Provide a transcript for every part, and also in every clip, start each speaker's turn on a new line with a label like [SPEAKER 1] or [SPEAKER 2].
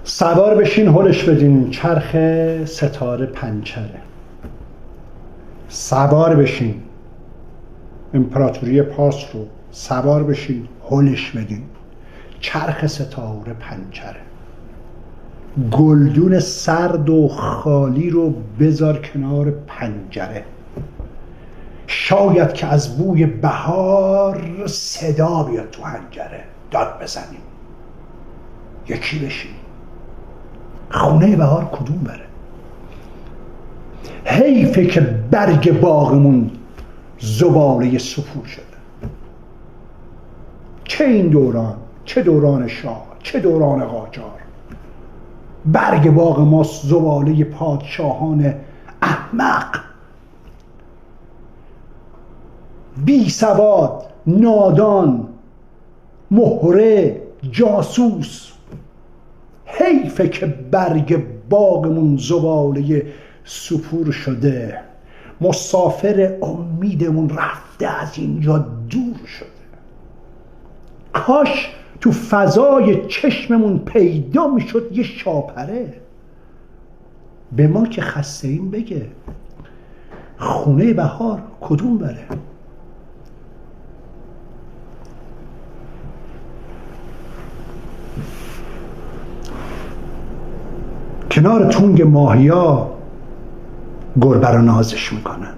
[SPEAKER 1] سوار بشین هلش بدین چرخ ستاره پنچره. سوار بشین امپراتوری پارس رو سوار بشین هلش بدین چرخ ستاره پنچره. گلدون سرد و خالی رو بذار کنار پنجره. شاید که از بوی بهار صدا بیاد تو حنجره. داد بزنیم یکی بشین. خونه بهار کدوم بره؟ حیفه که برگ باغمون زباله سپور شده. چه این دوران، چه دوران شاه، چه دوران قاجار. برگ باغ ما زباله پادشاهان احمق، بی سواد، نادان، مهره، جاسوس. حیفه که برگ باغمون زباله سپور شده. مسافر امیدمون رفته از اینجا دور شده. کاش تو فضای چشممون پیدا میشد یه شاپره به ما که خسته ایم بگه خونه بهار کدوم بره. کنار تونگ ماهیا گربه رو نازش میکنن.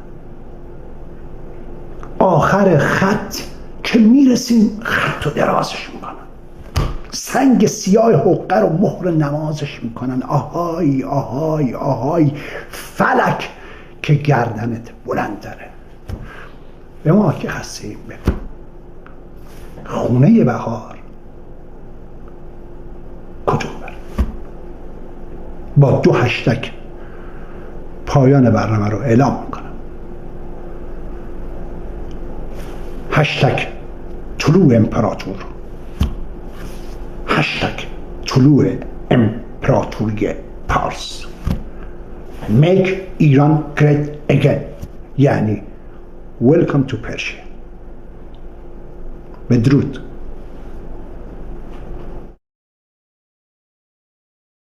[SPEAKER 1] آخر خط که میرسیم خط رو درازش میکنن. سنگ سیاه حقه رو مهر نمازش میکنن. آهای آهای آهای فلک که گردنت بلند داره. به ما که خسته ایم بگو خونه بهار کدوم بره. با 2 هشتگ پایان برنامه رو اعلام میکنم. هشتگ طلوع امپراتور، هشتگ طلوع امپراتوری پارس. Make Iran great again، یعنی Welcome to Persia. بدرود.